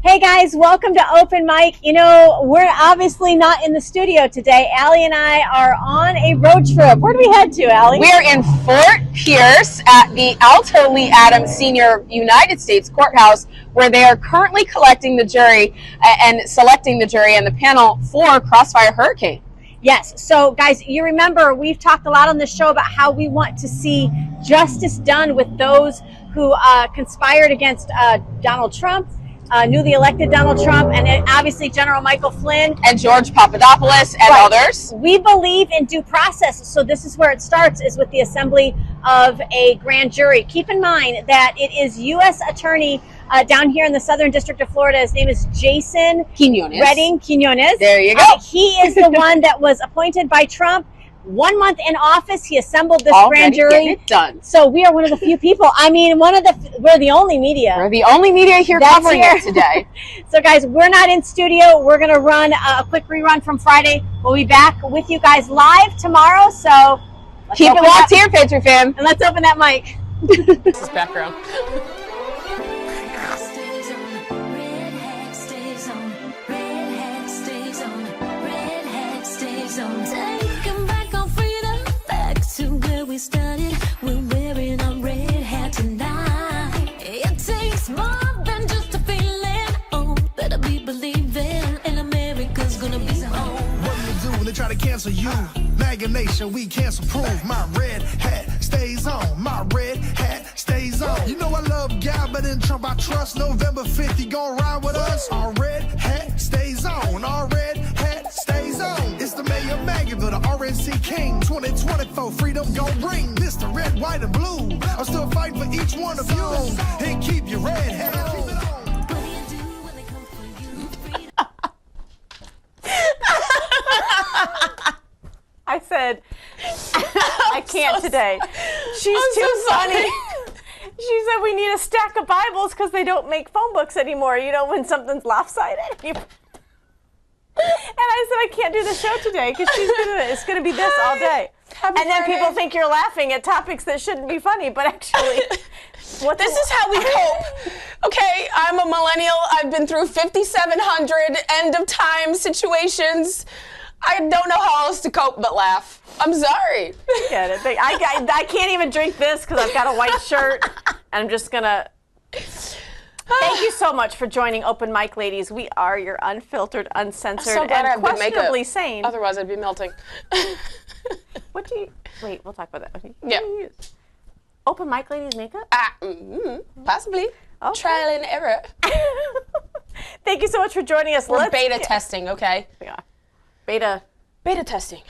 Hey guys, welcome to Open Mic. You know, we're obviously not in the studio today. Allie and I are on a road trip. Where do we head to, Allie? We are in Fort Pierce at the Alto Lee Adams Senior United States Courthouse, where they are currently collecting the jury and selecting the jury and the panel for Crossfire Hurricane. Yes. So, guys, you remember we've talked a lot on this show about how we want to see justice done with those who conspired against Donald Trump. Newly elected Donald Trump, and obviously General Michael Flynn. And George Papadopoulos and others. We believe in due process, so this is where it starts, is with the assembly of a grand jury. Keep in mind that it is U.S. Attorney down here in the Southern District of Florida. His name is Jason Quinones. There you go. He is the one that was appointed by Trump. 1 month in office, he assembled this grand jury. Getting it done. So we are one of the few people. I mean, we're the only media. We're the only media here covering it today. So guys, we're not in studio. We're going to run a quick rerun from Friday. We'll be back with you guys live tomorrow. So keep it locked here, Patriot fam. And let's open that mic. This is background. We started, we're wearing our red hat tonight. It takes more than just a feeling. Oh, better be believing, and America's gonna be home. What do you do when they try to cancel you? MAGA Nation, we cancel proof. My red hat stays on. My red hat stays on. You know I love God, but in Trump I trust. November 5th, you gon' ride with us. Our red hat stays on. Our red hat stays on. It's the mayor of Magaville, the RNC King. 2024, freedom gon' ring. Mr. Red, White, and Blue. I'm still fighting for each one of you. And keep your red hat. Keep it on. What do you do when they come for you? Freedom. I said, I can't today. She's too funny. She said we need a stack of Bibles because they don't make phone books anymore. You know, when something's lopsided. And I said, I can't do the show today because it's going to be this all day. And then people think you're laughing at topics that shouldn't be funny, but actually, This is how we cope. Okay, I'm a millennial. I've been through 5,700 end of time situations. I don't know how else to cope but laugh. I'm sorry. Get it. I can't even drink this because I've got a white shirt, and I'm just going to... Thank you so much for joining Open Mic, ladies. We are your unfiltered, uncensored, so glad and I have good questionably makeup. sane. Otherwise, I'd be melting. What do you... Wait, we'll talk about that. Yeah. Open Mic ladies makeup? Possibly. Okay. Trial and error. Thank you so much for joining us. We're beta testing, okay? Yeah. Beta testing.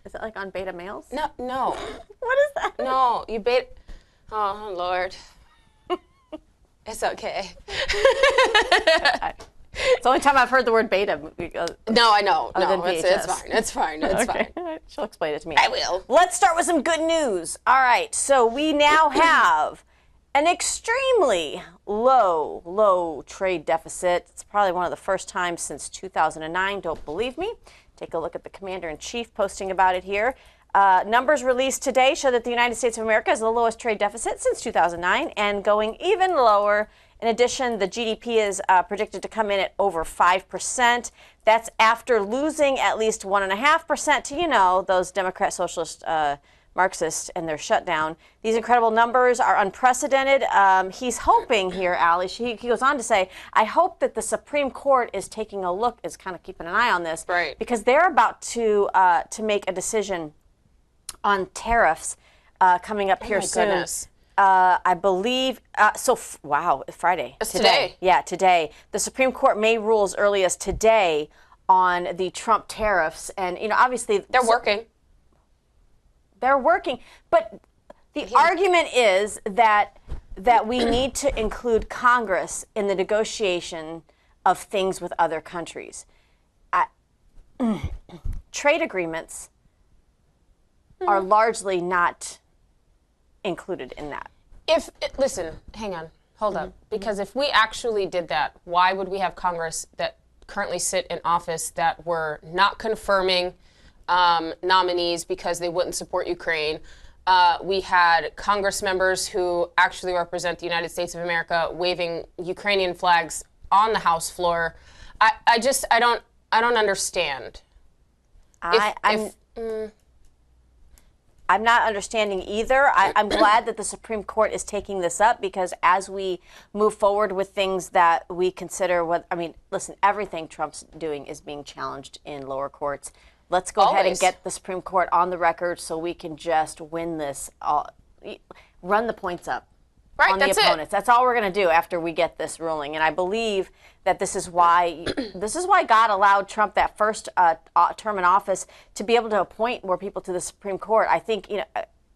Is it like on beta males? No. What is that? No, you beta. Oh, Lord. It's okay. It's the only time I've heard the word beta. No, I know. Other No, than it's VHS. fine. It's fine. It's Okay. fine. She'll explain it to me. I will. Let's start with some good news. All right, so we now have an extremely low trade deficit. It's probably one of the first times since 2009. Don't believe me? Take a look at the commander-in-chief posting about it here. Numbers released today show that the United States of America has the lowest trade deficit since 2009 and going even lower. In addition, the GDP is predicted to come in at over 5%. That's after losing at least 1.5% to, you know, those Democrat, Socialist, Marxist and their shutdown. These incredible numbers are unprecedented. He's hoping here, Allie, he goes on to say, I hope that the Supreme Court is taking a look, is kind of keeping an eye on this. Right. Because they're about to make a decision on tariffs coming up here soon. Goodness. I believe, wow, Friday. It's today. Yeah, today. The Supreme Court may rule as early as today on the Trump tariffs. And, you know, obviously... They're working. They're working. But the argument is that we need to include Congress in the negotiation of things with other countries. Trade agreements are largely not included in that. Listen, hang on, hold up. Because if we actually did that, why would we have Congress that currently sit in office that were not confirming nominees because they wouldn't support Ukraine? We had Congress members who actually represent the United States of America waving Ukrainian flags on the House floor. I don't understand. I'm not understanding either. I'm glad that the Supreme Court is taking this up, because as we move forward with things that we consider, listen, everything Trump's doing is being challenged in lower courts. Let's go ahead and get the Supreme Court on the record so we can just win this, run the points up. Right, on the that's opponents. it. That's all we're going to do after we get this ruling. And I believe that this is why God allowed Trump that first term in office to be able to appoint more people to the Supreme Court. I think,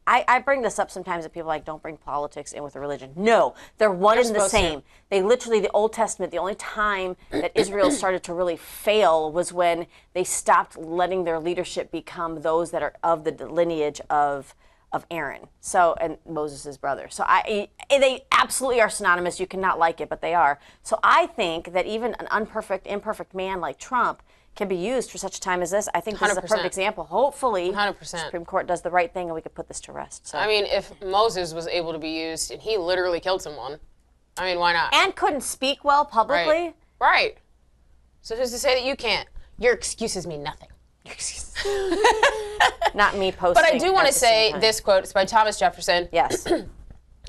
I bring this up sometimes that people are like, don't bring politics in with the religion. No, they're one and the same. They literally, the Old Testament, the only time that Israel started to really fail was when they stopped letting their leadership become those that are of the lineage of Aaron, and Moses' brother. So they absolutely are synonymous. You cannot like it, but they are. So I think that even an imperfect man like Trump can be used for such a time as this. I think this 100%. Is a perfect example. Hopefully, 100%. The Supreme Court does the right thing and we could put this to rest. So. I mean, if Moses was able to be used and he literally killed someone, why not? And couldn't speak well publicly. Right. So who's to say that you can't? Your excuses mean nothing. Not me posting. But I do want to say this quote. It's by Thomas Jefferson. Yes. And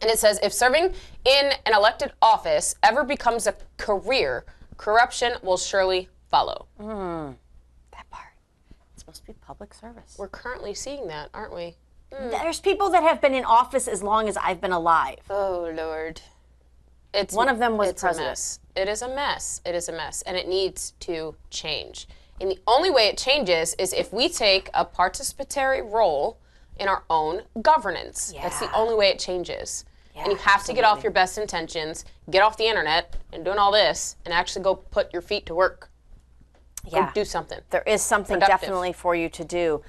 it says, if serving in an elected office ever becomes a career, corruption will surely follow. That part. It's supposed to be public service. We're currently seeing that, aren't we? There's people that have been in office as long as I've been alive. Oh, Lord. One of them was president. A mess. It is a mess. It is a mess. And it needs to change. And the only way it changes is if we take a participatory role in our own governance. Yeah. That's the only way it changes. Yeah, and you have to get off your best intentions, get off the internet and doing all this, and actually go put your feet to work. Yeah. Go do something. There is something definitely for you to do.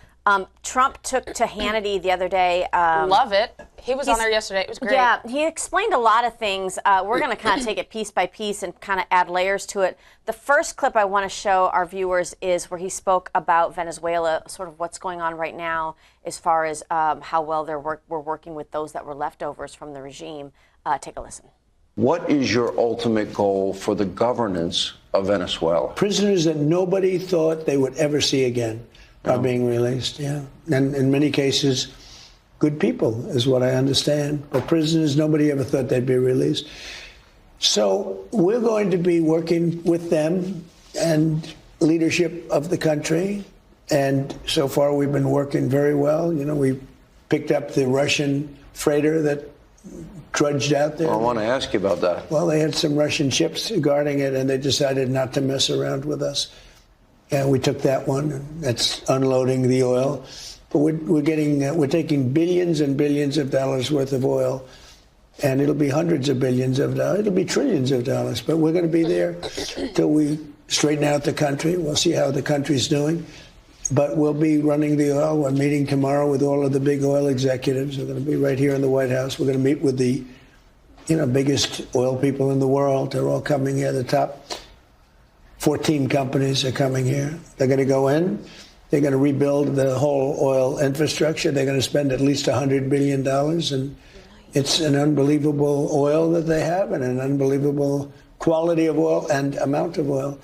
Trump took to Hannity the other day. Love it. He was on there yesterday. It was great. Yeah, he explained a lot of things. We're going to kind of take it piece by piece and kind of add layers to it. The first clip I want to show our viewers is where he spoke about Venezuela, sort of what's going on right now as far as how well we're working with those that were leftovers from the regime. Take a listen. What is your ultimate goal for the governance of Venezuela? Prisoners that nobody thought they would ever see again are being released, yeah. And in many cases, good people is what I understand. But prisoners, nobody ever thought they'd be released. So we're going to be working with them and leadership of the country. And so far, we've been working very well. We picked up the Russian freighter that trudged out there. Well, I want to ask you about that. Well, they had some Russian ships guarding it, and they decided not to mess around with us. And we took that one, and that's unloading the oil. But we're taking billions and billions of dollars worth of oil, and it'll be hundreds of billions of dollars. It'll be trillions of dollars. But we're going to be there till we straighten out the country. We'll see how the country's doing. But we'll be running the oil. We're meeting tomorrow with all of the big oil executives. We're going to be right here in the White House. We're going to meet with the biggest oil people in the world. They're all coming here. The top 14 companies are coming here. They're going to go in. They're going to rebuild the whole oil infrastructure. They're going to spend at least $100 billion. And it's an unbelievable oil that they have and an unbelievable quality of oil and amount of oil.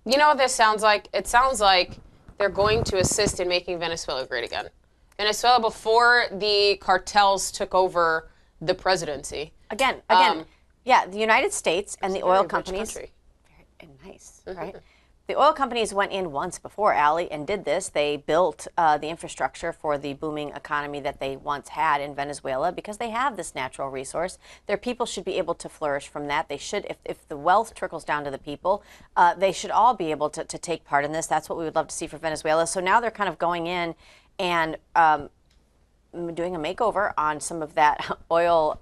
You know what this sounds like? It sounds like they're going to assist in making Venezuela great again. Venezuela, before the cartels took over the presidency. Again, yeah, the United States and the oil companies. Nice, right? The oil companies went in once before, Allie, and did this. They built the infrastructure for the booming economy that they once had in Venezuela because they have this natural resource. Their people should be able to flourish from that. They should, if the wealth trickles down to the people, they should all be able to take part in this. That's what we would love to see for Venezuela. So now they're kind of going in and doing a makeover on some of that oil,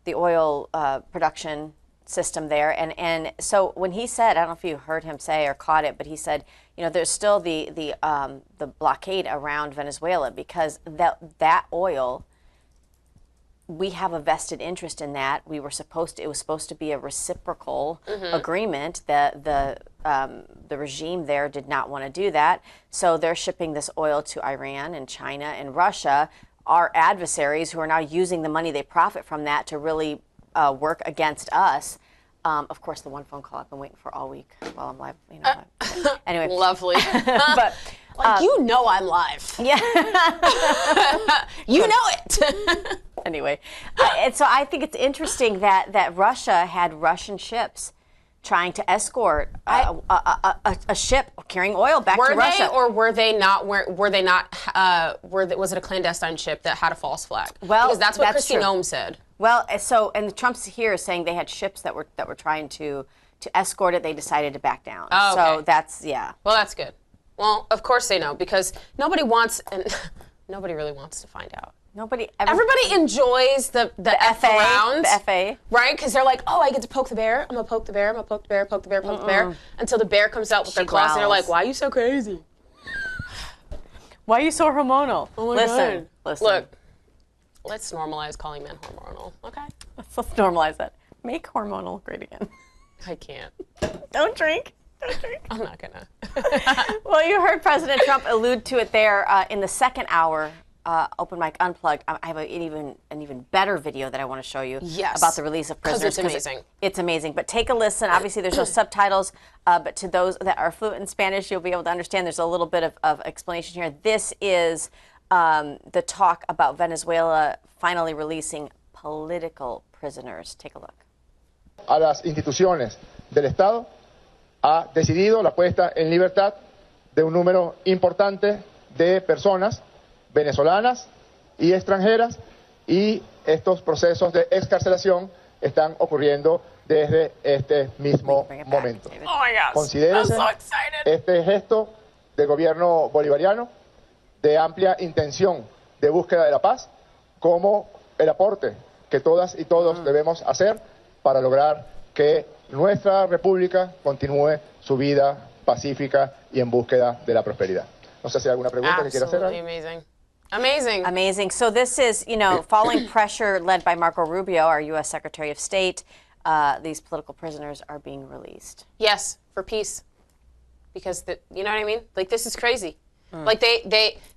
the oil production system there. And so when he said, I don't know if you heard him say or caught it, but he said, there's still the blockade around Venezuela because that oil, we have a vested interest in that. It was supposed to be a reciprocal agreement. The regime there did not want to do that. So they're shipping this oil to Iran and China and Russia, our adversaries who are now using the money they profit from that to really work against us. Of course, the one phone call I've been waiting for all week while I'm live. You know, anyway, Lovely. but You know I'm live. yeah. You know it. Anyway, and so I think it's interesting that Russia had Russian ships trying to escort a ship carrying oil back to Russia. Or were they not? Were they not? Was it a clandestine ship that had a false flag? Well, because that's what that's Christine true. Ohm said. Well, and Trump's here saying they had ships that were trying to escort it. They decided to back down. Oh, okay. So that's Well, that's good. Well, of course they know, because nobody really wants to find out. Everybody enjoys the F FA, around. the FA. Right? Because they're like, oh, I get to poke the bear. I'm going to poke the bear. I'm going to poke the bear, poke the bear, poke the bear. Until the bear comes out with their claws and they're like, why are you so crazy? Why are you so hormonal? Oh my God. Listen. Look, let's normalize calling men hormonal, okay? Let's normalize that. Make hormonal great again. I can't. Don't drink. Don't drink. I'm not going to. Well, you heard President Trump allude to it there in the second hour. Open Mic Unplugged. I have an even better video that I want to show you about the release of prisoners. Because it's amazing. It's amazing. But take a listen. Obviously, there's no subtitles, but to those that are fluent in Spanish, you'll be able to understand. There's a little bit of explanation here. This is the talk about Venezuela finally releasing political prisoners. Take a look. A las instituciones del Estado ha decidido la puesta en libertad de un número importante de personas venezolanas y extranjeras, y estos procesos de excarcelación están ocurriendo desde este mismo momento. Oh my gosh. Considérese I'm so excited. este gesto del gobierno bolivariano de amplia intención de búsqueda de la paz como el aporte que todas y todos debemos hacer para lograr que nuestra república continúe su vida pacífica y en búsqueda de la prosperidad. No sé si hay alguna pregunta que quiera hacer. Absolutely amazing. Amazing. Amazing. So this is, following pressure led by Marco Rubio, our U.S. Secretary of State, these political prisoners are being released. Yes, for peace. Because, you know what I mean? Like, this is crazy. Like,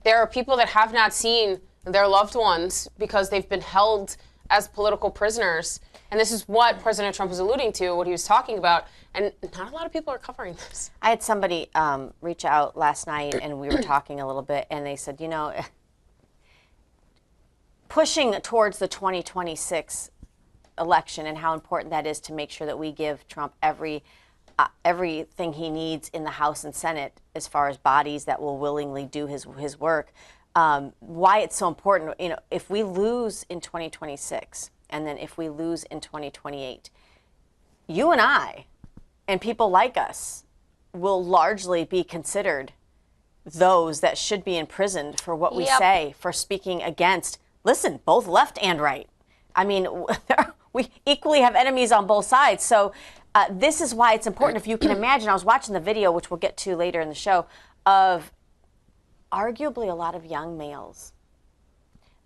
there are people that have not seen their loved ones because they've been held as political prisoners. And this is what President Trump was alluding to, what he was talking about. And not a lot of people are covering this. I had somebody reach out last night, and we were talking a little bit, and they said, pushing towards the 2026 election and how important that is to make sure that we give Trump everything he needs in the House and Senate as far as bodies that will willingly do his work. Why it's so important, if we lose in 2026 and then if we lose in 2028, you and I and people like us will largely be considered those that should be imprisoned for what we say, for speaking against, listen, both left and right. I mean, we equally have enemies on both sides. So this is why it's important. If you can imagine, I was watching the video, which we'll get to later in the show, of arguably a lot of young males.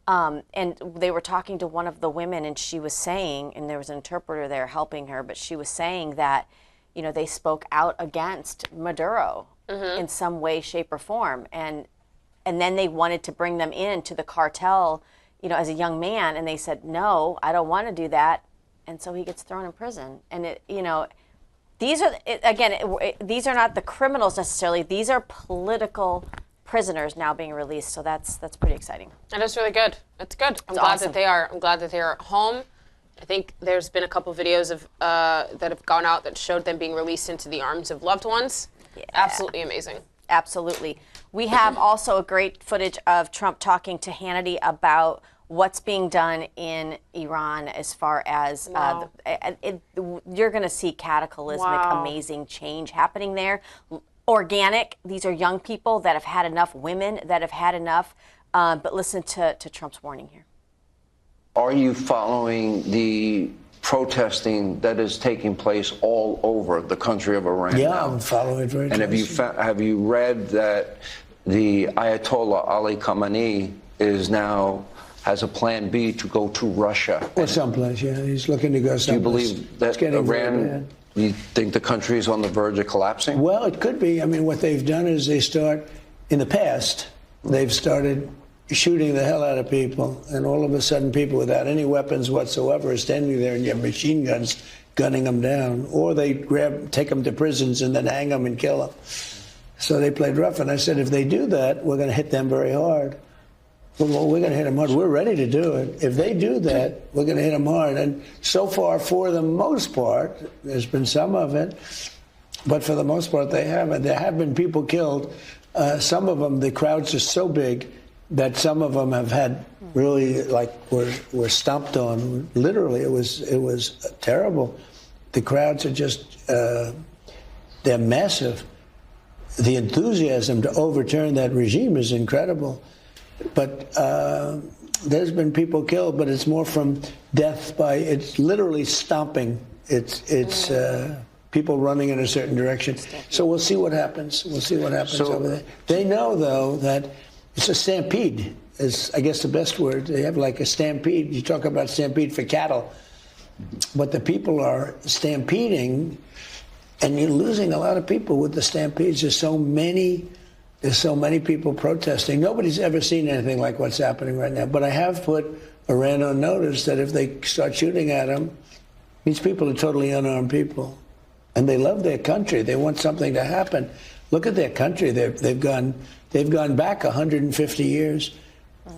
And they were talking to one of the women, and she was saying, and there was an interpreter there helping her, but she was saying that, they spoke out against Maduro in some way, shape, or form. And then they wanted to bring them into the cartel, as a young man, and they said, no, I don't want to do that. And so he gets thrown in prison. And, these are not the criminals necessarily. These are political prisoners now being released. So that's pretty exciting. And it's really good. It's good. I'm glad that they are. I'm glad that they are home. I think there's been a couple videos of that have gone out that showed them being released into the arms of loved ones. Yeah. Absolutely amazing. Absolutely. We have also a great footage of Trump talking to Hannity about what's being done in Iran as far as you're going to see cataclysmic, amazing change happening there. Organic. These are young people that have had enough, women that have had enough. But listen to Trump's warning here. Are you following the protesting that is taking place all over the country of Iran now? Yeah, I'm following it very closely. And have you read that the Ayatollah Ali Khamenei has a plan B to go to Russia? Or someplace, yeah. He's looking to go someplace. Do you believe that Iran, do you think the country is on the verge of collapsing? Well, it could be. I mean, what they've done is in the past, they've started shooting the hell out of people, and all of a sudden people without any weapons whatsoever are standing there and you have machine guns gunning them down, or they take them to prisons and then hang them and kill them. So they played rough, and I said, if they do that, we're going to hit them very hard. Well, we're going to hit them hard. We're ready to do it. If they do that, we're going to hit them hard. And so far, for the most part, there's been some of it, but for the most part, they haven't. There have been people killed. Some of them, the crowds are so big that some of them have had really, like, were stomped on. Literally, it was terrible. The crowds are just, they're massive. The enthusiasm to overturn that regime is incredible. But there's been people killed, but it's more from death by, it's literally stomping. It's people running in a certain direction. So we'll see what happens. We'll see what happens over there. They know, though, that it's a stampede, is, I guess, the best word. They have like a stampede. You talk about stampede for cattle. But the people are stampeding, and you're losing a lot of people with the stampedes. There's so many people protesting. Nobody's ever seen anything like what's happening right now. But I have put Iran on notice that if they start shooting at them, these people are totally unarmed people. And they love their country. They want something to happen. Look at their country. They've gone back 150 years.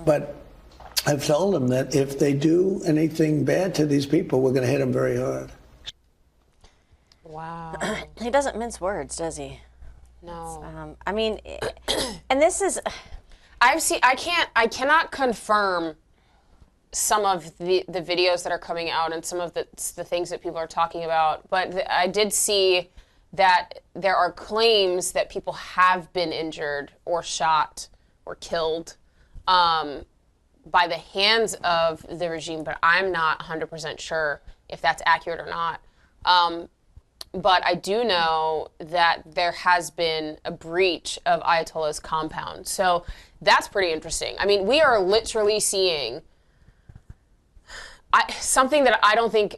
But I've told them that if they do anything bad to these people, we're going to hit them very hard. Wow. He doesn't mince words, does he? No. I mean, and this is. I cannot confirm some of the videos that are coming out and some of the things that people are talking about, but I did see that there are claims that people have been injured or shot or killed by the hands of the regime, but I'm not 100% sure if that's accurate or not. But I do know that there has been a breach of Ayatollah's compound. So that's pretty interesting. I mean, we are literally seeing something that I don't think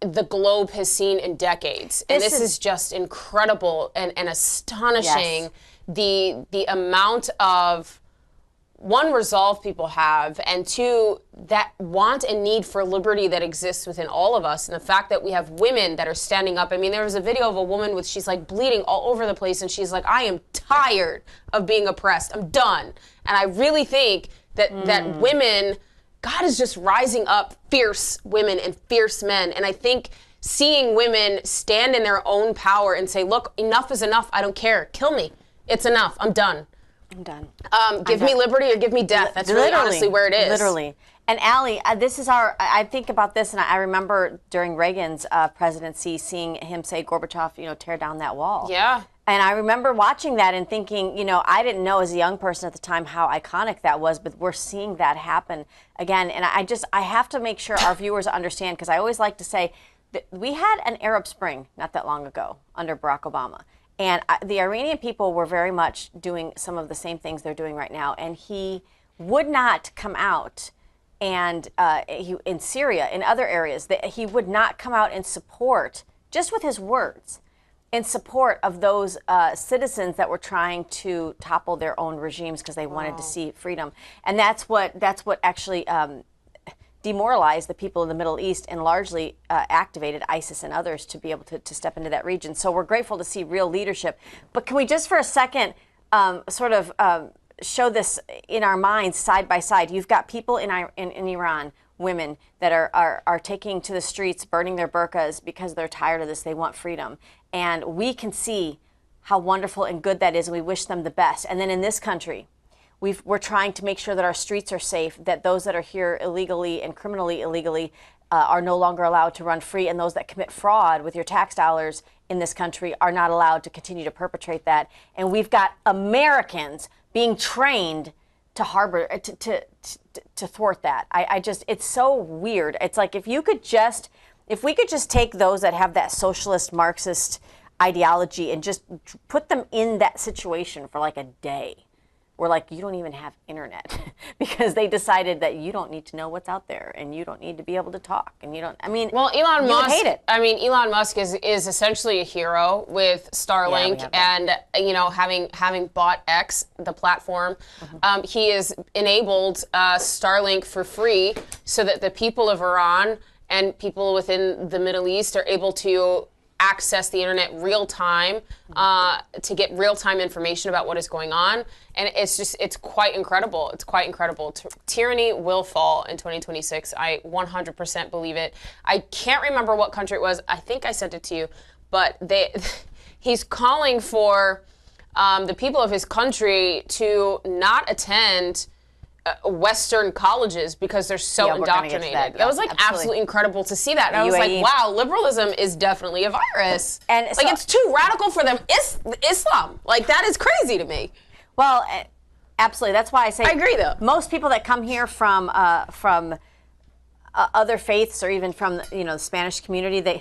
the globe has seen in decades. And this is just incredible and astonishing. Yes. The amount of, one, resolve people have, and two, that want and need for liberty that exists within all of us. And the fact that we have women that are standing up. I mean, there was a video of a woman she's like bleeding all over the place, and she's like, I am tired of being oppressed. I'm done. And I really think that women, God is just rising up fierce women and fierce men. And I think seeing women stand in their own power and say, look, enough is enough. I don't care. Kill me. It's enough. I'm done. I'm done. Give me liberty or give me death. That's really honestly where it is. Literally. And Allie, I think about this, and I remember during Reagan's presidency seeing him say, Gorbachev, tear down that wall. Yeah. And I remember watching that and thinking, I didn't know as a young person at the time how iconic that was, but we're seeing that happen again. And I have to make sure our viewers understand, because I always like to say that we had an Arab Spring not that long ago under Barack Obama. And the Iranian people were very much doing some of the same things they're doing right now. And he would not come out and in Syria, in other areas, he would not come out and support, just with his words, in support of those citizens that were trying to topple their own regimes because they wanted to see freedom. And that's what actually demoralized the people in the Middle East and largely activated ISIS and others to be able to step into that region. So we're grateful to see real leadership. But can we just for a second show this in our minds side by side? You've got people in Iran, women that are taking to the streets, burning their burqas because they're tired of this. They want freedom. And we can see how wonderful and good that is, and we wish them the best. And then in this country, we're trying to make sure that our streets are safe, that those that are here illegally and criminally illegally are no longer allowed to run free, and those that commit fraud with your tax dollars in this country are not allowed to continue to perpetrate that. And we've got Americans being trained to harbor, to thwart that. It's so weird. It's like if we could just take those that have that socialist Marxist ideology and just put them in that situation for like a day. We're like, you don't even have internet because they decided that you don't need to know what's out there and you don't need to be able to talk and you don't. I mean, well, Elon Musk. Hate it. I mean, Elon Musk is essentially a hero with Starlink and having bought X, the platform. He has enabled Starlink for free so that the people of Iran and people within the Middle East are able to access the internet real time to get real time information about what is going on. And it's quite incredible. It's quite incredible. Tyranny will fall in 2026. I 100% believe it. I can't remember what country it was. I think I sent it to you, but he's calling for the people of his country to not attend Western colleges because they're so indoctrinated. That was like absolutely incredible to see that. And I was like, wow, liberalism is definitely a virus. And like, it's too radical for them. Islam. Like, that is crazy to me. Well, absolutely. That's why I say I agree, though. Most people that come here from other faiths or even from the Spanish community, they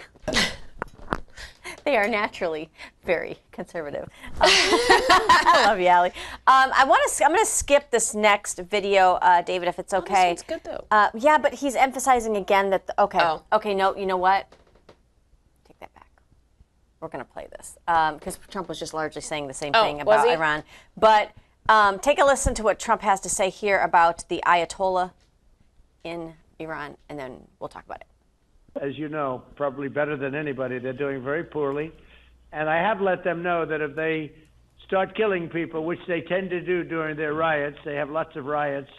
are naturally very conservative. I love you, Allie. I'm going to skip this next video, David, if it's okay. It's good though. Yeah, but he's emphasizing again that okay, no, you know what? Take that back. We're going to play this because Trump was just largely saying the same thing about Iran. But take a listen to what Trump has to say here about the Ayatollah in Iran, and then we'll talk about it. As you know, probably better than anybody, they're doing very poorly. And I have let them know that if they start killing people, which they tend to do during their riots, they have lots of riots,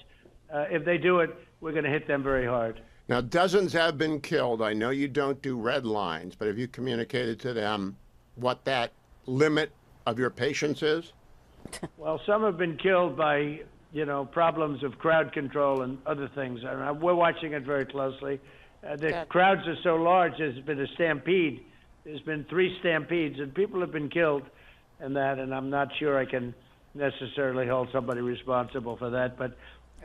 if they do it, we're going to hit them very hard. Now, dozens have been killed. I know you don't do red lines, but have you communicated to them what that limit of your patience is? Well, some have been killed by, problems of crowd control and other things. We're watching it very closely. The crowds are so large, there's been a stampede. There's been 3 stampedes, and people have been killed in that, and I'm not sure I can necessarily hold somebody responsible for that. But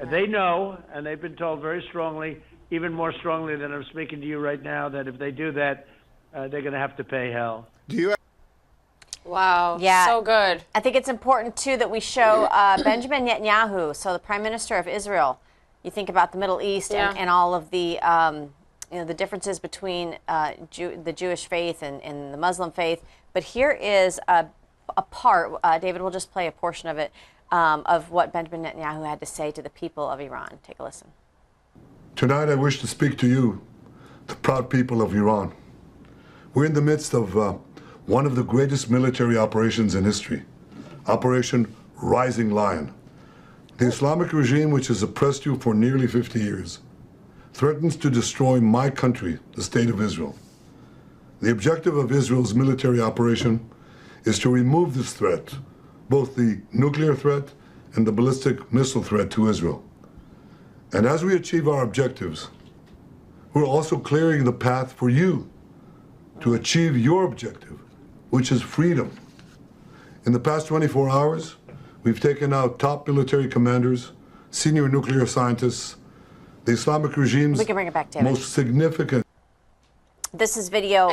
they know, and they've been told very strongly, even more strongly than I'm speaking to you right now, that if they do that, they're going to have to pay hell. Do you? Wow, yeah, so good. I think it's important, too, that we show Benjamin Netanyahu, so the Prime Minister of Israel. You think about the Middle East and all of the... the differences between the Jewish faith and the Muslim faith. But here is a part, David will just play a portion of it, of what Benjamin Netanyahu had to say to the people of Iran. Take a listen. Tonight I wish to speak to you, the proud people of Iran. We're in the midst of one of the greatest military operations in history, Operation Rising Lion. The Islamic regime, which has oppressed you for nearly 50 years, threatens to destroy my country, the State of Israel. The objective of Israel's military operation is to remove this threat, both the nuclear threat and the ballistic missile threat to Israel. And as we achieve our objectives, we're also clearing the path for you to achieve your objective, which is freedom. In the past 24 hours, we've taken out top military commanders, senior nuclear scientists, the Islamic regime's most significant. This is video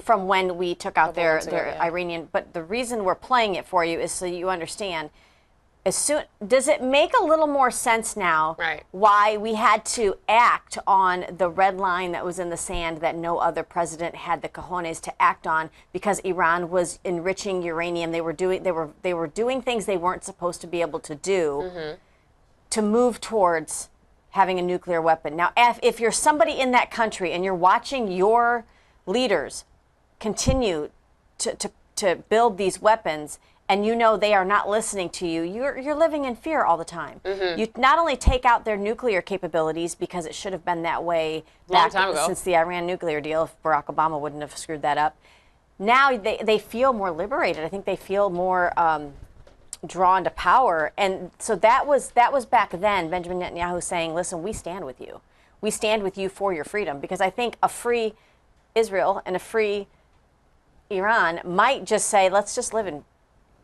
from when we took out their Iranian, but the reason we're playing it for you is so you understand. Does it make a little more sense now why we had to act on the red line that was in the sand that no other president had the cojones to act on, because Iran was enriching uranium. They were doing things they weren't supposed to be able to do to move towards having a nuclear weapon. Now, if you're somebody in that country and you're watching your leaders continue to build these weapons, and you know they are not listening to you, you're living in fear all the time. You not only take out their nuclear capabilities, because it should have been that way back since the Iran nuclear deal, if Barack Obama wouldn't have screwed that up. Now they feel more liberated. I think they feel more drawn to power. And so that was back then, Benjamin Netanyahu saying, listen, we stand with you. We stand with you for your freedom. Because I think a free Israel and a free Iran might just say, let's just live in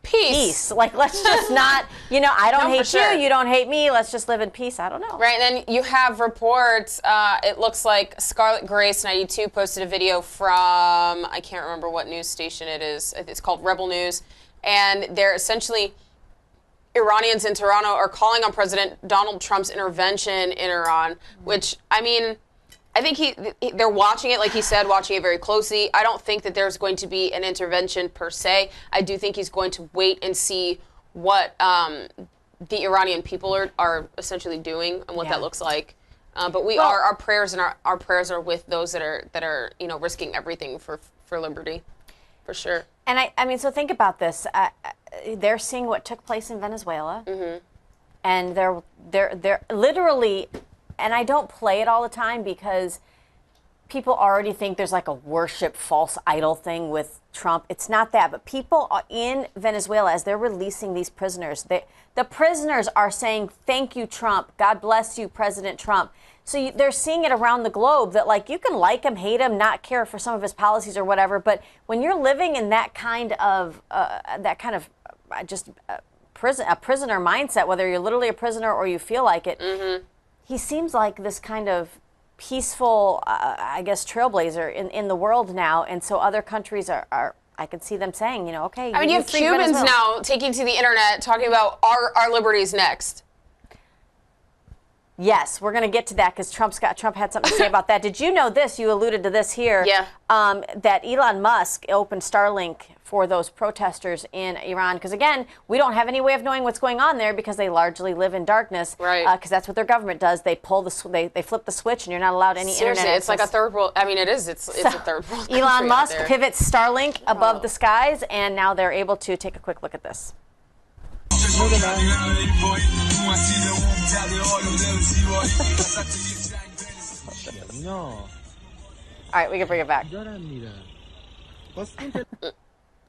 peace. Like, let's just not, I don't hate you, you don't hate me, let's just live in peace. I don't know. Right, and then you have reports, it looks like Scarlet Grace 92 posted a video from, I can't remember what news station it is, it's called Rebel News, and they're essentially, Iranians in Toronto are calling on President Donald Trump's intervention in Iran, which, I mean, I think they're watching it, like he said, watching it very closely. I don't think that there's going to be an intervention per se. I do think he's going to wait and see what the Iranian people are essentially doing and what that looks like. But we are our prayers and our prayers are with those that are risking everything for liberty, for sure. And I mean, so think about this. They're seeing what took place in Venezuela, and they're literally, and I don't play it all the time because people already think there's like a worship false idol thing with Trump. It's not that, but people in Venezuela, as they're releasing these prisoners, the prisoners are saying, "Thank you, Trump. God bless you, President Trump." So they're seeing it around the globe that, like, you can like him, hate him, not care for some of his policies or whatever, but when you're living in that kind of prisoner mindset, whether you're literally a prisoner or you feel like it, he seems like this kind of peaceful, trailblazer in the world now, and so other countries are I can see them saying, okay. I mean, you have Cubans now taking to the internet talking about our liberties next. Yes, we're going to get to that because Trump had something to say about that. Did you know this? You alluded to this here. Yeah. That Elon Musk opened Starlink for those protesters in Iran. Because again, we don't have any way of knowing what's going on there because they largely live in darkness. Right. Because that's what their government does. They pull they flip the switch, and you're not allowed any Seriously, internet. it's like a third world. I mean, it is. It's a third world. Elon Musk pivots Starlink above the skies, and now they're able to take a quick look at this. All right, we can bring it back.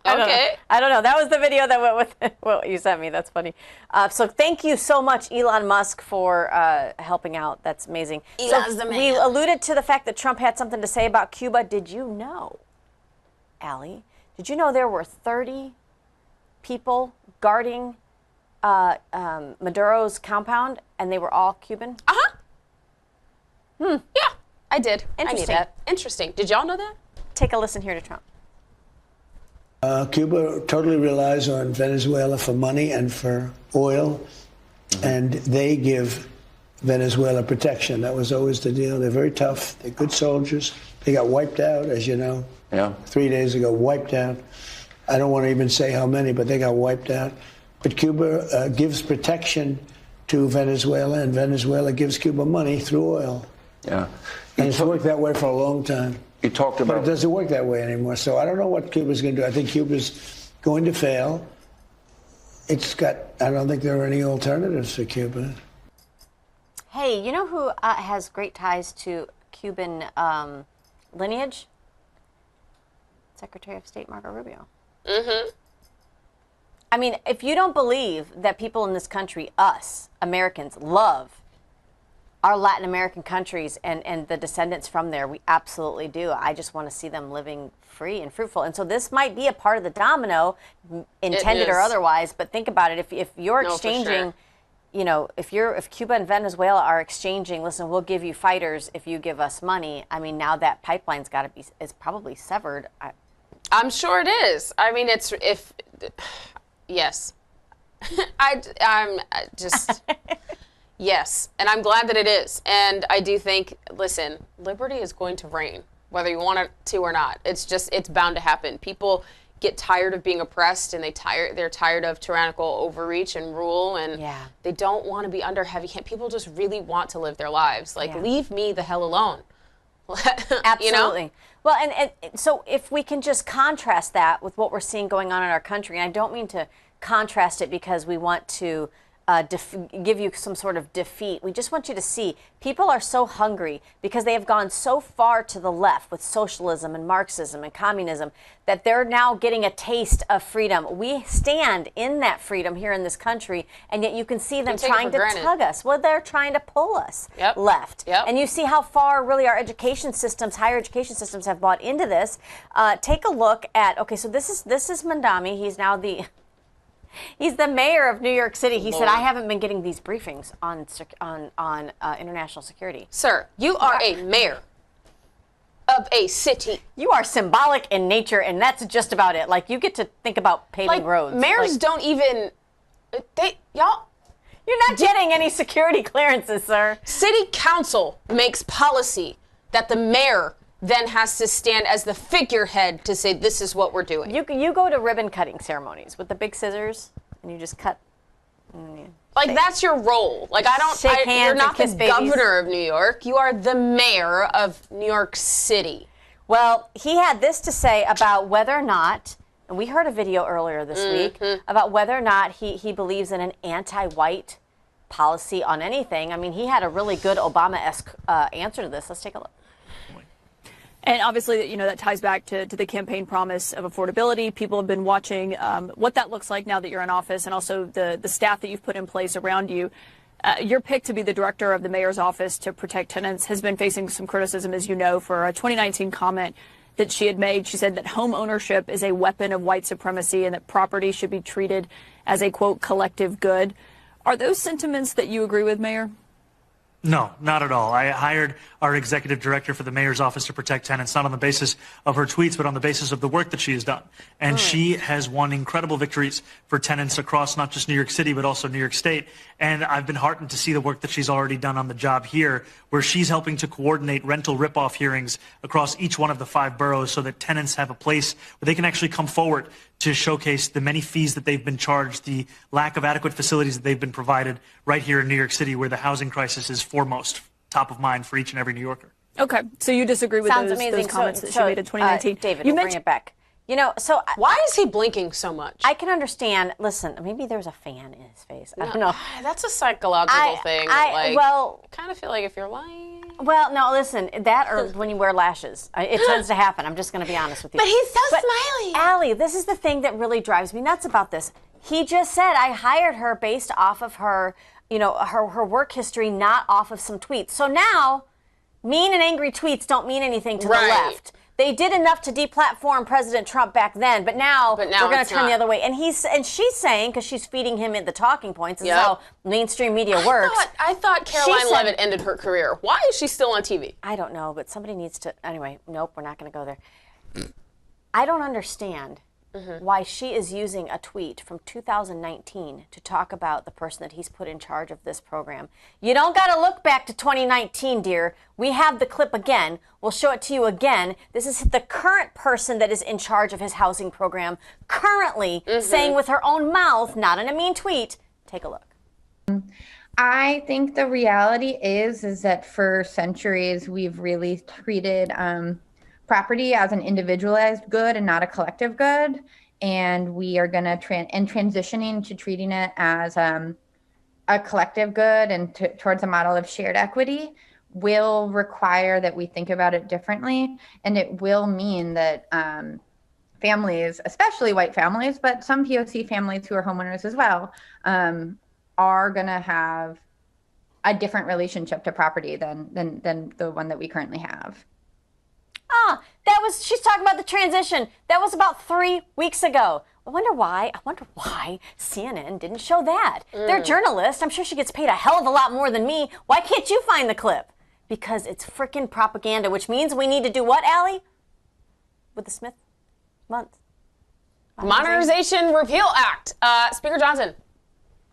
Okay. I don't know. That was the video that went with what you sent me. That's funny. So thank you so much, Elon Musk, for helping out. That's amazing. Elon's the man. We alluded to the fact that Trump had something to say about Cuba. Did you know, Allie, did you know there were 30 people guarding Maduro's compound, and they were all Cuban? Yeah, I did. I knew Interesting. that. Interesting. Did y'all know that? Take a listen here to Trump. Cuba totally relies on Venezuela for money and for oil, and they give Venezuela protection. That was always the deal. They're very tough. They're good soldiers. They got wiped out, as you know. Yeah. 3 days ago, wiped out. I don't want to even say how many, but they got wiped out. But Cuba gives protection to Venezuela, and Venezuela gives Cuba money through oil. Yeah. And it's worked that way for a long time. You talked But about. it doesn't work that way anymore. So I don't know what Cuba's going to do. I think Cuba's going to fail. I don't think there are any alternatives for Cuba. Hey, you know who has great ties to Cuban lineage? Secretary of State Marco Rubio. I mean, if you don't believe that people in this country, us, Americans, love our Latin American countries and the descendants from there, we absolutely do. I just want to see them living free and fruitful. And so this might be a part of the domino, intended or otherwise, but think about it. If you're exchanging, if Cuba and Venezuela are exchanging, listen, we'll give you fighters if you give us money. I mean, now that pipeline's is probably severed. I'm sure it is. I mean, yes. I'm just, yes. And I'm glad that it is. And I do think, listen, liberty is going to reign, whether you want it to or not. It's bound to happen. People get tired of being oppressed, and they're tired of tyrannical overreach and rule, and they don't want to be under heavy hand. People just really want to live their lives. Like, leave me the hell alone. Absolutely. Well, and so if we can just contrast that with what we're seeing going on in our country, and I don't mean to contrast it because we want to give you some sort of defeat. We just want you to see people are so hungry because they have gone so far to the left with socialism and Marxism and communism that they're now getting a taste of freedom. We stand in that freedom here in this country, and yet you can see them trying to tug us. Well, they're trying to pull us left. And you see how far really our education systems, higher education systems, have bought into this. Take a look at, so this is Mandami. He's now He's the mayor of New York City. He said, I haven't been getting these briefings on international security. Sir, you are a mayor of a city. You are symbolic in nature, and that's just about it. Like, you get to think about paving roads. Mayors don't even, y'all. You're not getting any security clearances, sir. City council makes policy that the mayor then has to stand as the figurehead to say, this is what we're doing. You go to ribbon cutting ceremonies with the big scissors, and you just cut Like, that's your role. Like, you're not the governor of New York. You are the mayor of New York City. Well, he had this to say about whether or not, and we heard a video earlier this week, about whether or not he believes in an anti-white policy on anything. I mean, he had a really good Obama-esque answer to this. Let's take a look. And obviously, that ties back to the campaign promise of affordability. People have been watching what that looks like now that you're in office, and also the staff that you've put in place around you. Your pick to be the director of the mayor's office to protect tenants has been facing some criticism, as you know, for a 2019 comment that she had made. She said that home ownership is a weapon of white supremacy and that property should be treated as a, quote, collective good. Are those sentiments that you agree with, Mayor? No, not at all. I hired our executive director for the mayor's office to protect tenants, not on the basis of her tweets, but on the basis of the work that she has done. And she has won incredible victories for tenants across not just New York City, but also New York State. And I've been heartened to see the work that she's already done on the job here, where she's helping to coordinate rental rip-off hearings across each one of the 5 boroughs so that tenants have a place where they can actually come forward to showcase the many fees that they've been charged, the lack of adequate facilities that they've been provided right here in New York City, where the housing crisis is foremost, top of mind for each and every New Yorker. Okay, so you disagree with those comments that she made in 2019. David, we'll bring it back. Why is he blinking so much? I can understand. Listen, maybe there's a fan in his face. I don't know. That's a psychological thing. I kind of feel like if you're lying. Well, no, listen, that or when you wear lashes. It tends to happen. I'm just going to be honest with you. But he's so smiley. Allie, this is the thing that really drives me nuts about this. He just said, I hired her based off of her, her work history, not off of some tweets. So now, mean and angry tweets don't mean anything to the left. They did enough to deplatform President Trump back then, but now we're going to turn the other way. And she's saying, because she's feeding him the talking points, this is how mainstream media works. I thought Caroline Leavitt ended her career. Why is she still on TV? I don't know, but somebody needs to. Anyway, nope, we're not going to go there. I don't understand why she is using a tweet from 2019 to talk about the person that he's put in charge of this program. You don't got to look back to 2019, dear. We have the clip again. We'll show it to you again. This is the current person that is in charge of his housing program, currently saying with her own mouth, not in a mean tweet. Take a look. I think the reality is that for centuries we've really treated property as an individualized good and not a collective good, and we are going to transitioning to treating it as a collective good and towards a model of shared equity will require that we think about it differently, and it will mean that families, especially white families, but some POC families who are homeowners as well, are going to have a different relationship to property than the one that we currently have. She's talking about the transition. That was about 3 weeks ago. I wonder why CNN didn't show that. They're journalists. I'm sure she gets paid a hell of a lot more than me. Why can't you find the clip? Because it's freaking propaganda, which means we need to do what, Allie? With the Smith month. Modernization Repeal Act. Speaker Johnson.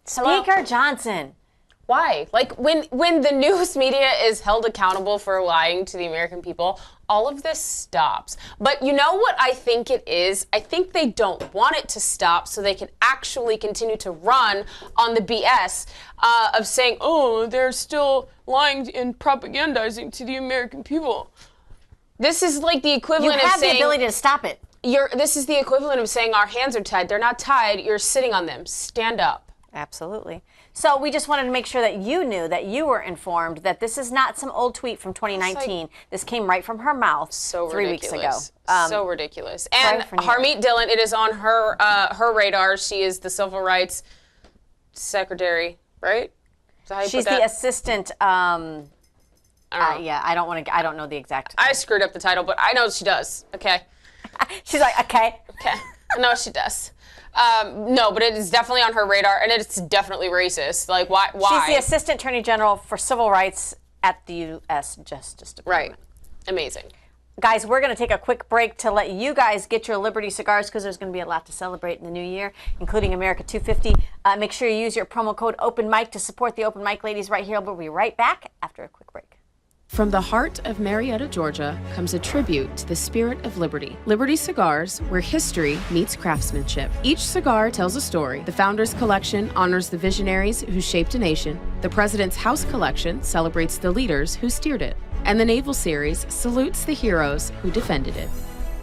Speaker Johnson. Why? Like, when the news media is held accountable for lying to the American people, all of this stops. But you know what I think it is? I think they don't want it to stop so they can actually continue to run on the BS of saying, oh, they're still lying and propagandizing to the American people. This is like the equivalent of saying... You have the ability to stop it. This is the equivalent of saying our hands are tied. They're not tied. You're sitting on them. Stand up. Absolutely. So we just wanted to make sure that you knew, that you were informed, that this is not some old tweet from 2019. This came right from her mouth 3 weeks ago. So ridiculous. And Harmeet Dillon, it is on her radar. She is the civil rights secretary, right? Is that how you She's put that? the assistant. I don't know the exact. I screwed up the title, but I know she does. Okay. She's like, okay. Okay. I know she does. No, but it is definitely on her radar, and it's definitely racist. Like, why? She's the Assistant Attorney General for Civil Rights at the U.S. Justice Department. Right. Amazing. Guys, we're going to take a quick break to let you guys get your Liberty cigars because there's going to be a lot to celebrate in the new year, including America 250. Make sure you use your promo code OpenMic to support the Open Mic ladies right here. We'll be right back after a quick break. From the heart of Marietta, Georgia, comes a tribute to the spirit of liberty. Liberty Cigars, where history meets craftsmanship. Each cigar tells a story. The Founders Collection honors the visionaries who shaped a nation. The President's House Collection celebrates the leaders who steered it. And the Naval Series salutes the heroes who defended it.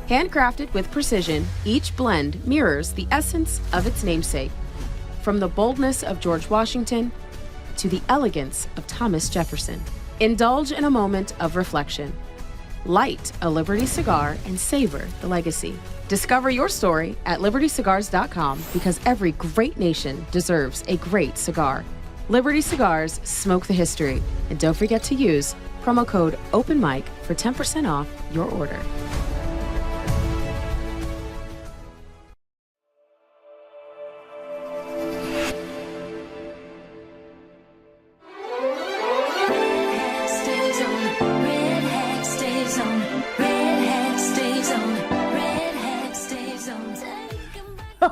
Handcrafted with precision, each blend mirrors the essence of its namesake. From the boldness of George Washington to the elegance of Thomas Jefferson. Indulge in a moment of reflection. Light a Liberty cigar and savor the legacy. Discover your story at libertycigars.com because every great nation deserves a great cigar. Liberty Cigars, smoke the history. And don't forget to use promo code OPENMIC for 10% off your order.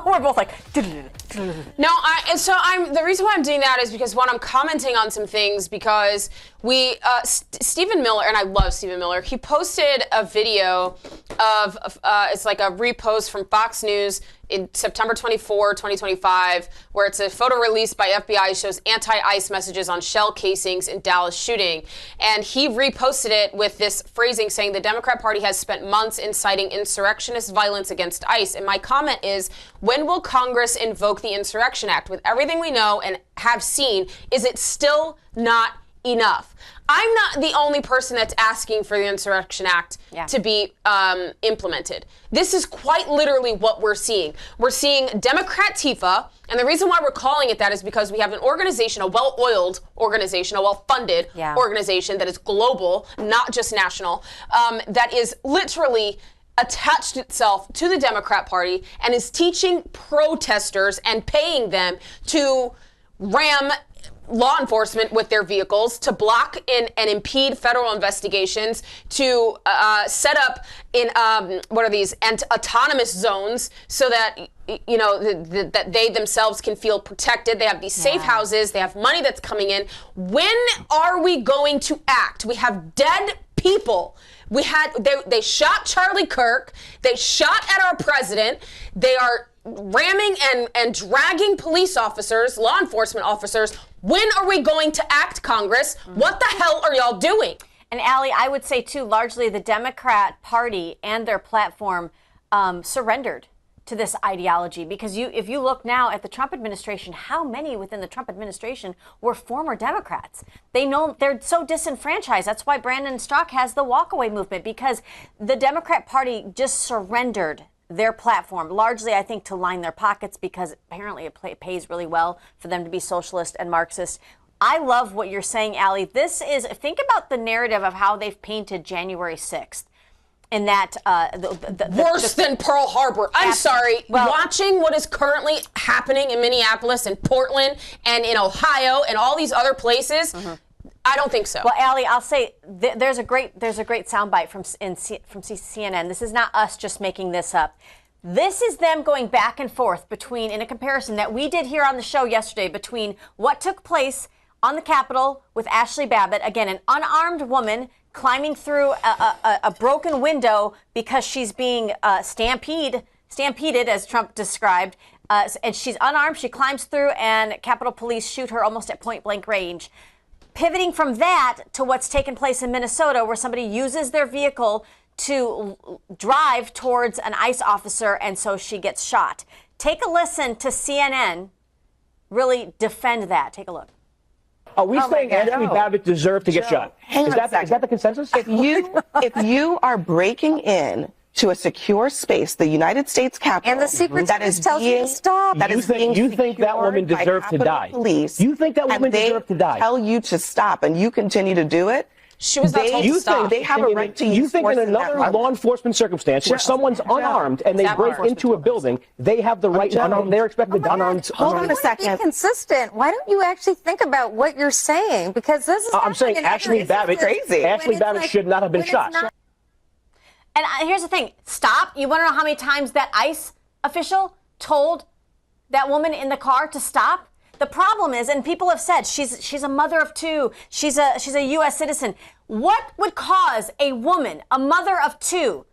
We're both like. No, the reason why I'm doing that is because I'm commenting on some things because Stephen Miller, and I love Stephen Miller, he posted a video of it's like a repost from Fox News in September 24, 2025, where it's a photo released by FBI shows anti-ICE messages on shell casings in Dallas shooting. And he reposted it with this phrasing saying the Democrat Party has spent months inciting insurrectionist violence against ICE. And my comment is, when will Congress invoke the Insurrection Act? With everything we know and have seen, is it still not enough? I'm not the only person that's asking for the Insurrection Act to be implemented. This is quite literally what we're seeing. We're seeing Democrat Tifa, and the reason why we're calling it that is because we have an organization, a well-oiled organization, a well-funded organization that is global, not just national, that is literally attached itself to the Democrat Party and is teaching protesters and paying them to ram law enforcement with their vehicles, to block and impede federal investigations, to set up in autonomous zones so that that they themselves can feel protected. They have these safe houses. They have money that's coming in. When are we going to act? We have dead people. They shot Charlie Kirk. They shot at our president. They are ramming and dragging police officers, law enforcement officers. When are we going to act, Congress? What the hell are y'all doing? And Allie, I would say too, largely the Democrat Party and their platform surrendered to this ideology, because if you look now at the Trump administration, how many within the Trump administration were former Democrats? They know they're so disenfranchised. That's why Brandon Strzok has the walkaway movement, because the Democrat Party just surrendered their platform, largely, I think, to line their pockets, because apparently it pays really well for them to be socialist and Marxist. I love what you're saying, Allie. Think about the narrative of how they've painted January 6th. In that worse than Pearl Harbor. I'm sorry. Watching what is currently happening in Minneapolis and Portland and in Ohio and all these other places, I don't think so. Well, Allie, I'll say there's a great soundbite from CNN. This is not us just making this up. This is them going back and forth between, in a comparison that we did here on the show yesterday, between what took place on the Capitol with Ashley Babbitt, again, an unarmed woman climbing through a broken window because she's being stampeded, as Trump described, and she's unarmed. She climbs through, and Capitol Police shoot her almost at point-blank range. Pivoting from that to what's taken place in Minnesota, where somebody uses their vehicle to drive towards an ICE officer, and so she gets shot. Take a listen to CNN really defend that. Take a look. Are we saying Ashley Babbitt deserved to get shot? Is that the consensus? If you are breaking in to a secure space, the United States Capitol, and the Secret Service tells you to stop. You think that woman deserved to die? Police, you think that woman deserved to die? Tell you to stop, and you continue to do it. She was not told to stop. They have a right to use You think force in another law enforcement circumstance where someone's unarmed and they break into a building, they have the right to, they're expected to unarmed. Hold on a second. Be consistent. Why don't you actually think about what you're saying? Because this is I'm saying Ashley Babbitt, should not have been shot. And here's the thing. Stop. You want to know how many times that ICE official told that woman in the car to stop? The problem is, and people have said, she's a mother of two. She's a U.S. citizen. What would cause a woman, a mother of two,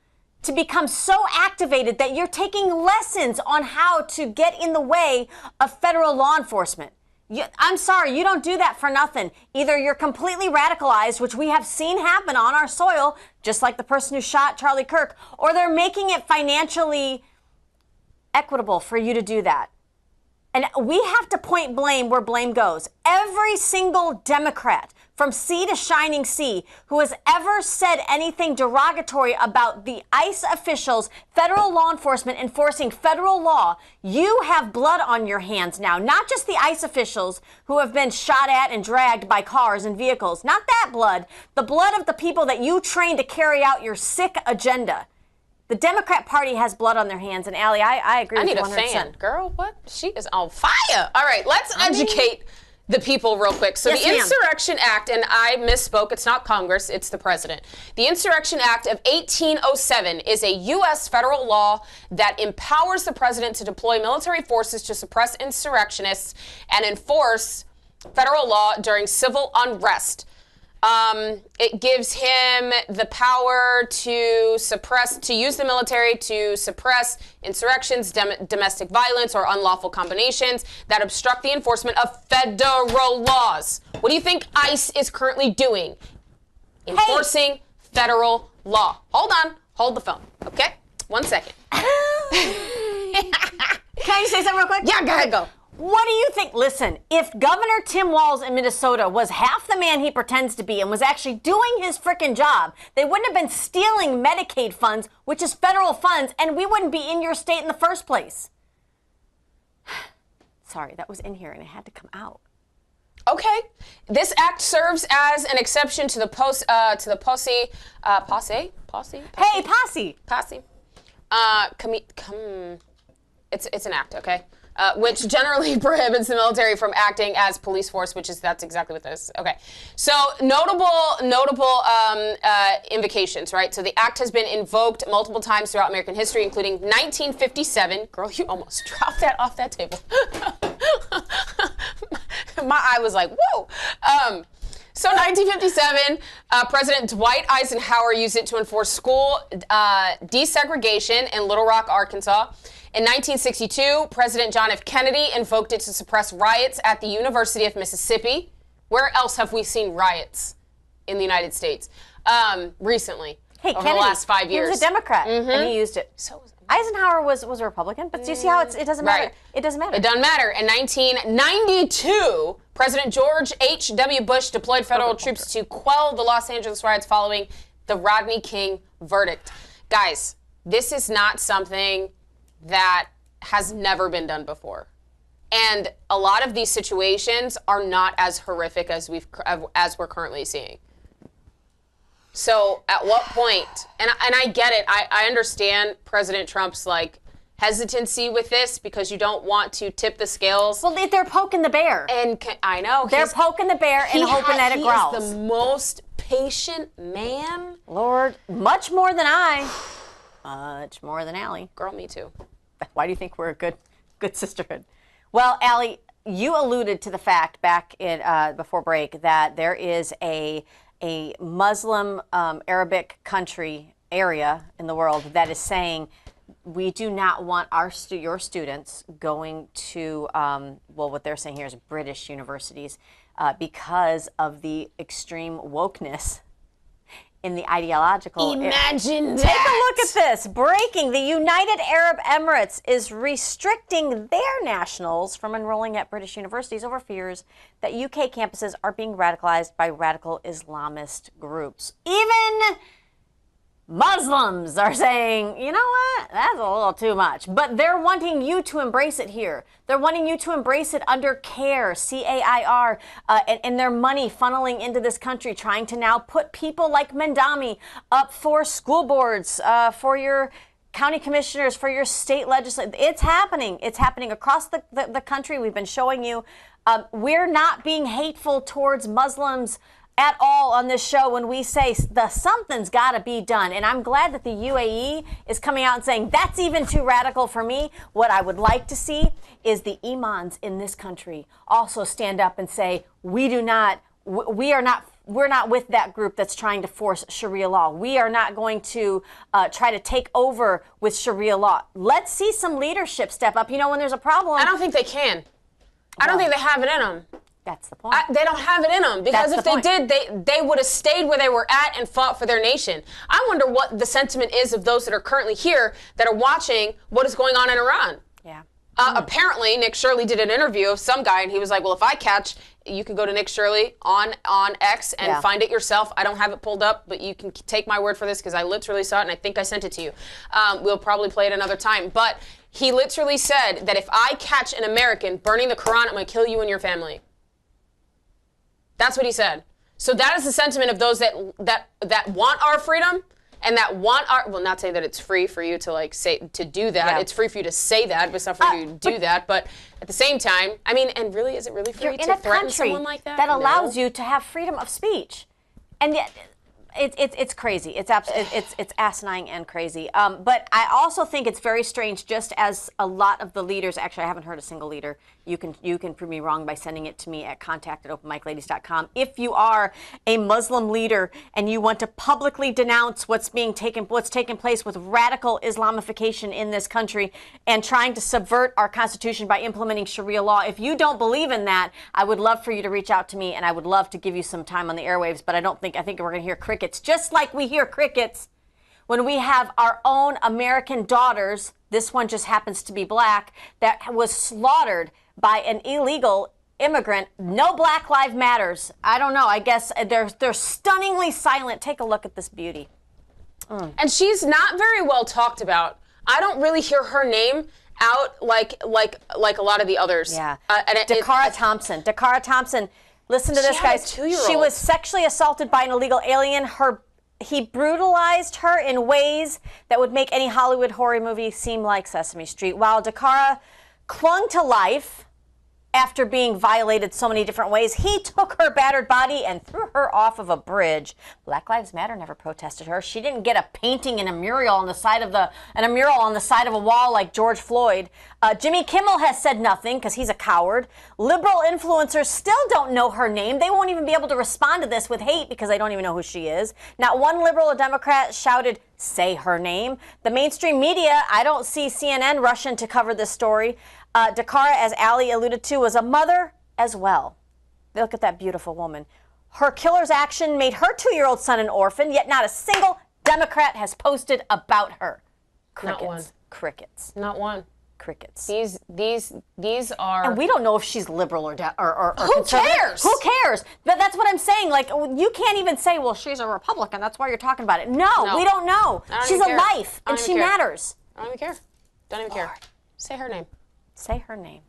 to become so activated that you're taking lessons on how to get in the way of federal law enforcement? I'm sorry, you don't do that for nothing. Either you're completely radicalized, which we have seen happen on our soil, just like the person who shot Charlie Kirk, or they're making it financially equitable for you to do that. And we have to point blame where blame goes. Every single Democrat, from sea to shining sea, who has ever said anything derogatory about the ICE officials, federal law enforcement enforcing federal law, you have blood on your hands now. Not just the ICE officials who have been shot at and dragged by cars and vehicles. Not that blood. The blood of the people that you trained to carry out your sick agenda. The Democrat Party has blood on their hands, and Allie, I agree with you 100%. I need a fan. Girl, what? She is on fire. All right, let's educate the people real quick. So Yes, the ma'am. Insurrection Act, and I misspoke, it's not Congress, it's the president. The Insurrection Act of 1807 is a U.S. federal law that empowers the president to deploy military forces to suppress insurrectionists and enforce federal law during civil unrest. It gives him the power to use the military to suppress insurrections, domestic violence, or unlawful combinations that obstruct the enforcement of federal laws. What do you think ICE is currently doing? Enforcing federal law. Hold on. Hold the phone. Okay? 1 second. Can I say something real quick? Yeah, go ahead. Go. What do you think? Listen, if Governor Tim Walz in Minnesota was half the man he pretends to be and was actually doing his frickin' job, they wouldn't have been stealing Medicaid funds, which is federal funds, and we wouldn't be in your state in the first place. Sorry, that was in here and it had to come out. Okay. This act serves as an exception to the posse. Hey, posse. It's an act, okay? Which generally prohibits the military from acting as police force, that's exactly what this is. Okay. So notable invocations, right? So the act has been invoked multiple times throughout American history, including 1957. Girl, you almost dropped that off that table. My eye was like, whoa. So 1957, President Dwight Eisenhower used it to enforce school desegregation in Little Rock, Arkansas. In 1962, President John F. Kennedy invoked it to suppress riots at the University of Mississippi. Where else have we seen riots in the United States recently? Hey, over Kennedy, the last 5 years. He was a Democrat, and he used it. So was Eisenhower was a Republican, but do you see how it doesn't matter? Right. It doesn't matter. It doesn't matter. In 1992, President George H.W. Bush deployed federal troops to quell the Los Angeles riots following the Rodney King verdict. Guys, this is not something that has never been done before. And a lot of these situations are not as horrific as we're currently seeing. So at what point, and I get it, I understand President Trump's hesitancy with this because you don't want to tip the scales. Well, they're poking the bear. And I know. They're poking the bear and hoping that it growls. He is the most patient man. Lord, much more than I. Much more than Allie. Girl, me too. Why do you think we're a good sisterhood? Well, Allie, you alluded to the fact back in before break that there is a Muslim Arabic country area in the world that is saying we do not want your students going to what they're saying here is British universities because of the extreme wokeness in the ideological. Imagine that. Take a look at this. Breaking. The United Arab Emirates is restricting their nationals from enrolling at British universities over fears that UK campuses are being radicalized by radical Islamist groups. Even Muslims are saying, you know what, that's a little too much. But they're wanting you to embrace it here. They're wanting you to embrace it under CAIR, C-A-I-R, and their money funneling into this country, trying to now put people like Mendami up for school boards, for your county commissioners, for your state legislators. It's happening. It's happening across the country. We've been showing you. We're not being hateful towards Muslims at all on this show when we say something's got to be done. And I'm glad that the UAE is coming out and saying that's even too radical for me. What I would like to see is the imams in this country also stand up and say, we're not with that group that's trying to force Sharia law. We are not going to try to take over with Sharia law. Let's see some leadership step up. You know, when there's a problem. I don't think they can. I don't think they have it in them. That's the point. They don't have it in them, because if they did, they would have stayed where they were at and fought for their nation. I wonder what the sentiment is of those that are currently here that are watching what is going on in Iran. Yeah. Apparently, Nick Shirley did an interview of some guy, and he was like, well, if I catch, you can go to Nick Shirley on X and find it yourself. I don't have it pulled up, but you can take my word for this because I literally saw it, and I think I sent it to you. We'll probably play it another time. But he literally said that if I catch an American burning the Quran, I'm going to kill you and your family. That's what he said. So that is the sentiment of those that want our freedom and that want our, well, not saying that it's free for you to like say, to do that. Yeah. It's free for you to say that, but it's not for you to do that. But at the same time, I mean, and really, is it really free to threaten someone like that? That allows you to have freedom of speech. And yet, it's crazy. It's asinine and crazy. But I also think it's very strange, just as a lot of the leaders, actually I haven't heard a single leader, you can prove me wrong by sending it to me at contact@openmicladies.com. If you are a Muslim leader and you want to publicly denounce what's taking place with radical Islamification in this country and trying to subvert our Constitution by implementing Sharia law, if you don't believe in that, I would love for you to reach out to me, and I would love to give you some time on the airwaves, but I think we're going to hear crickets, just like we hear crickets when we have our own American daughters, this one just happens to be black, that was slaughtered by an illegal immigrant. No Black Lives Matters. I don't know. I guess they're stunningly silent. Take a look at this beauty. And she's not very well talked about. I don't really hear her name out like a lot of the others. Yeah. Dakara Thompson. Listen to this, guys. She was sexually assaulted by an illegal alien. He brutalized her in ways that would make any Hollywood horror movie seem like Sesame Street. While Dakara clung to life after being violated so many different ways, he took her battered body and threw her off of a bridge. Black Lives Matter never protested her. She didn't get a painting and a mural on the side of a wall like George Floyd. Jimmy Kimmel has said nothing because he's a coward. Liberal influencers still don't know her name. They won't even be able to respond to this with hate because they don't even know who she is. Not one liberal or Democrat shouted, "Say her name." The mainstream media, I don't see CNN rushing to cover this story. Dakara, as Ali alluded to, was a mother as well. Look at that beautiful woman. Her killer's action made her 2-year-old son an orphan, yet not a single Democrat has posted about her. Crickets. Not one. Crickets. Not one. Crickets. These are. And we don't know if she's liberal or Who conservative. cares? Who cares? But that's what I'm saying. Like, you can't even say, well, she's a Republican. That's why you're talking about it. No. We don't know. She's a life, and she matters. I don't even care. Don't even care. Say her name. Say her name.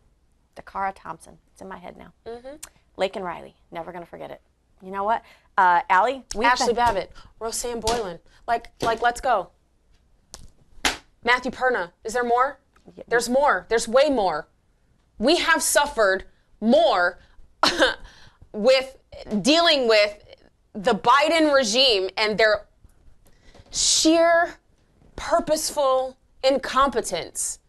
Dakara Thompson. It's in my head now. Laken Riley. Never going to forget it. You know what? Allie? Ashley Babbitt. Roseanne Boylan. Like, let's go. Matthew Perna. Is there more? There's more. There's way more. We have suffered more with dealing with the Biden regime and their sheer purposeful incompetence.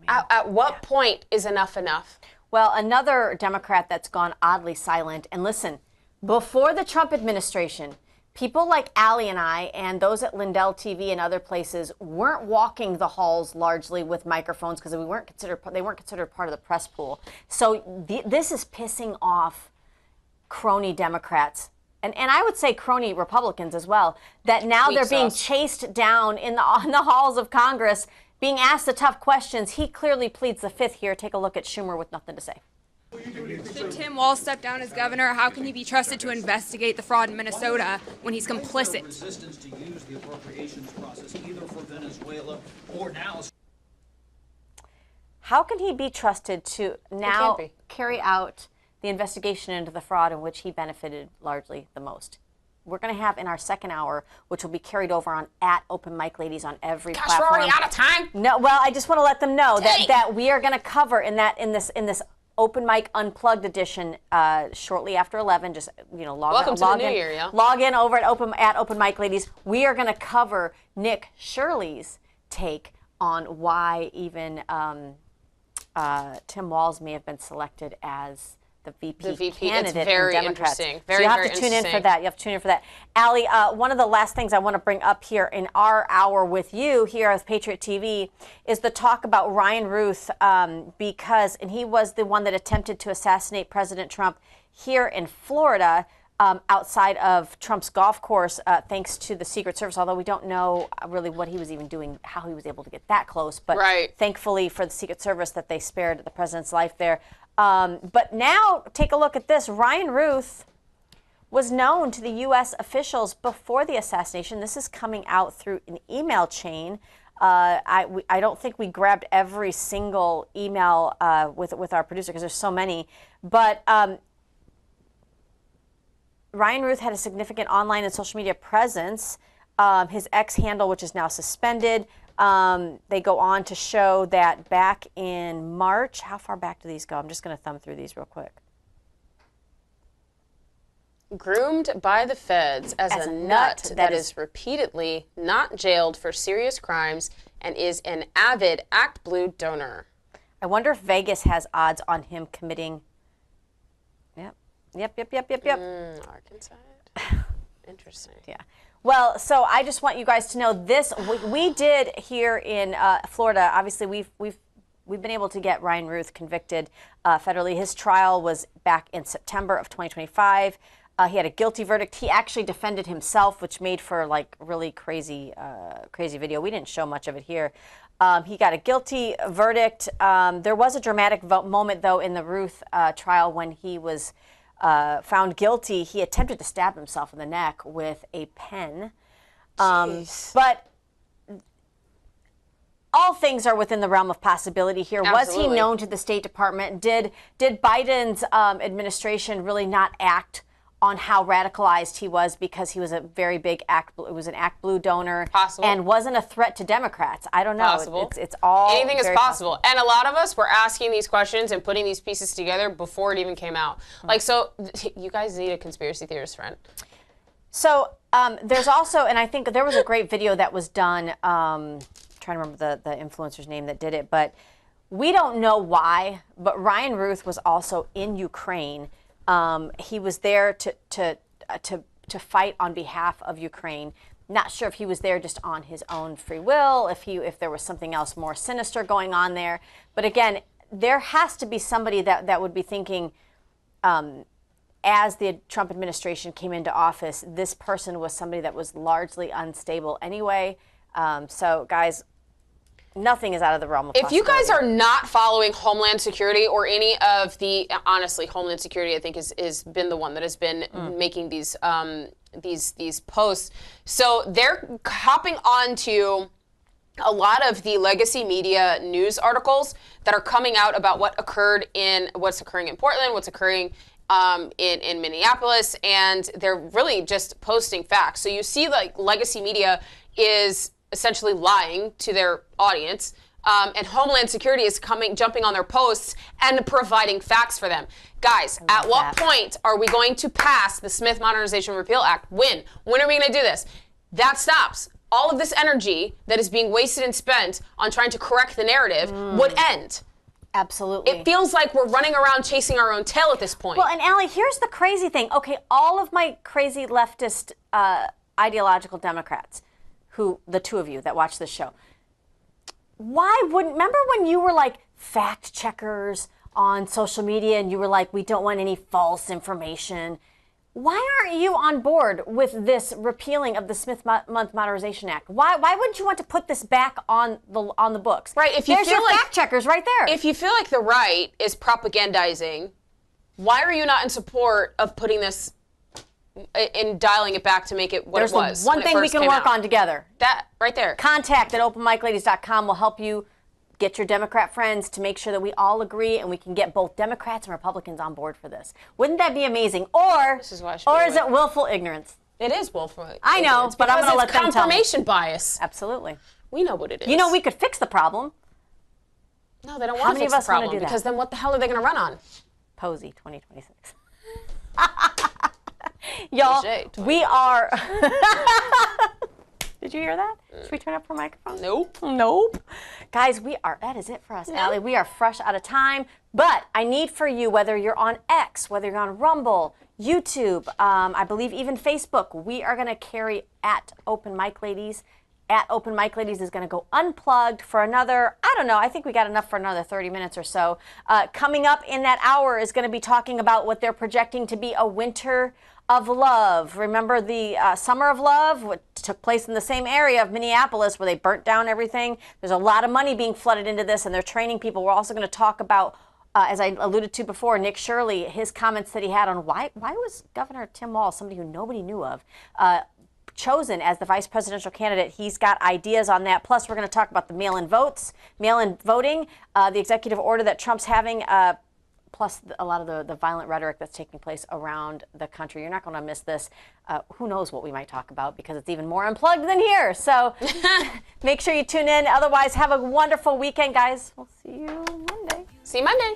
At what point is enough enough? Well, another Democrat that's gone oddly silent, and listen, before the Trump administration, people like Allie and I and those at Lindell TV and other places weren't walking the halls largely with microphones because they weren't considered part of the press pool. So this is pissing off crony Democrats. And I would say crony Republicans as well, that now they're being chased down in the halls of Congress, being asked the tough questions. He clearly pleads the fifth here. Take a look at Schumer with nothing to say. Should Tim Walz step down as governor? How can he be trusted to investigate the fraud in Minnesota when he's complicit? Resistance to use the appropriations process either for Venezuela or now. How can he be trusted to now carry out the investigation into the fraud in which he benefited largely the most? We're going to have in our second hour, which will be carried over on @OpenMicLadies on every platform. We're already out of time. No, well, I just want to let them know that we are going to cover in this Open Mic Unplugged edition shortly after 11. Just Welcome to the new year, yeah. Log in over at Open Mic, ladies. We are going to cover Nick Shirley's take on why even Tim Walz may have been selected as the VP candidate. It's very in Democrats. interesting. So you have to tune in for that. You have to tune in for that. Allie, one of the last things I want to bring up here in our hour with you here at Patriot TV is the talk about Ryan Ruth, and he was the one that attempted to assassinate President Trump here in Florida. Outside of Trump's golf course, thanks to the Secret Service, although we don't know really what he was even doing, how he was able to get that close. But thankfully for the Secret Service that they spared the president's life there. But now take a look at this. Ryan Ruth was known to the U.S. officials before the assassination. This is coming out through an email chain. I don't think we grabbed every single email with our producer because there's so many. But Ryan Ruth had a significant online and social media presence. His X handle, which is now suspended. They go on to show that back in March, how far back do these go? I'm just going to thumb through these real quick. Groomed by the feds as a nut that is repeatedly not jailed for serious crimes and is an avid ActBlue donor. I wonder if Vegas has odds on him committing. Yep. Arkansas. Interesting. Yeah. Well, so I just want you guys to know this. We did here in Florida. Obviously, we've been able to get Ryan Ruth convicted federally. His trial was back in September of 2025. He had a guilty verdict. He actually defended himself, which made for like really crazy video. We didn't show much of it here. He got a guilty verdict. There was a dramatic moment, though, in the Ruth trial when he was found guilty. He attempted to stab himself in the neck with a pen. But all things are within the realm of possibility here. Absolutely. Was he known to the State Department? Did Biden's administration really not act on how radicalized he was because he was a very big ActBlue donor? Possible. And wasn't a threat to Democrats? I don't know. Possible. It's all anything is very possible. And a lot of us were asking these questions and putting these pieces together before it even came out. Like, so you guys need a conspiracy theorist friend. So there's also, and I think there was a great video that was done, I'm trying to remember the influencer's name that did it, but we don't know why, but Ryan Ruth was also in Ukraine. He was there to fight on behalf of Ukraine. Not sure if he was there just on his own free will, if there was something else more sinister going on there. But again, there has to be somebody that would be thinking, as the Trump administration came into office, this person was somebody that was largely unstable anyway. So guys, nothing is out of the realm of possibility. If you guys are not following Homeland Security or any of the, honestly, Homeland Security, I think is been the one that has been making these posts. So they're hopping onto a lot of the legacy media news articles that are coming out about what's occurring in Portland, what's occurring in Minneapolis, and they're really just posting facts. So you see, like, legacy media is essentially lying to their audience, and Homeland Security is jumping on their posts and providing facts for them. Guys, at what point are we going to pass the Smith Modernization Repeal Act? When? When are we going to do this? That stops. All of this energy that is being wasted and spent on trying to correct the narrative would end. Absolutely. It feels like we're running around chasing our own tail at this point. Well, and Allie, here's the crazy thing. Okay, all of my crazy leftist ideological Democrats, the two of you that watch this show, remember when you were like fact checkers on social media and you were like, we don't want any false information? Why aren't you on board with this repealing of the Smith Modernization Act? Why wouldn't you want to put this back on the books? Right. If you There's feel your like fact checkers right there. If you feel like the right is propagandizing, why are you not in support of putting this in dialing it back to make it what There's it was? One thing we can work on together. That right there. Contact at openmicladies.com will help you get your Democrat friends to make sure that we all agree and we can get both Democrats and Republicans on board for this. Wouldn't that be amazing? Or is it willful ignorance? It is willful ignorance. I know, but I'm going to let them tell me. Confirmation bias. Absolutely. We know what it is. You know, we could fix the problem. No, they don't How want many to of fix us the want to problem do that? because then what the hell are they going to run on? Posey 2026. Y'all, we are. Did you hear that? Should we turn up her microphone? Nope. Guys, that is it for us, Allie. We are fresh out of time, but I need for you, whether you're on X, whether you're on Rumble, YouTube, I believe even Facebook, we are going to carry at Open Mic Ladies. At Open Mic Ladies is going to go unplugged for another, I don't know, I think we got enough for another 30 minutes or so. Coming up in that hour is going to be talking about what they're projecting to be a winter of love. Remember the Summer of Love, what took place in the same area of Minneapolis where they burnt down everything. There's a lot of money being flooded into this, and they're training people. We're also going to talk about, as I alluded to before, Nick Shirley, his comments that he had on why was Governor Tim Walz, somebody who nobody knew of, chosen as the vice presidential candidate. He's got ideas on that. Plus, we're going to talk about the mail-in voting, the executive order that Trump's having, plus a lot of the violent rhetoric that's taking place around the country. You're not going to miss this. Who knows what we might talk about because it's even more unplugged than here. So make sure you tune in. Otherwise, have a wonderful weekend, guys. We'll see you Monday. See you Monday.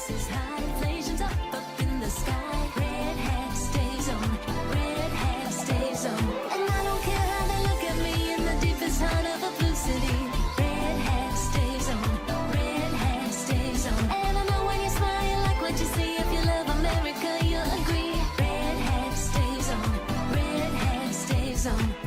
Is high, inflation's up in the sky. Red hat stays on, red hat stays on. And I don't care how they look at me in the deepest heart of a blue city. Red hat stays on, red hat stays on. And I know when you smile, you like what you see. If you love America, you'll agree. Red hat stays on, red hat stays on.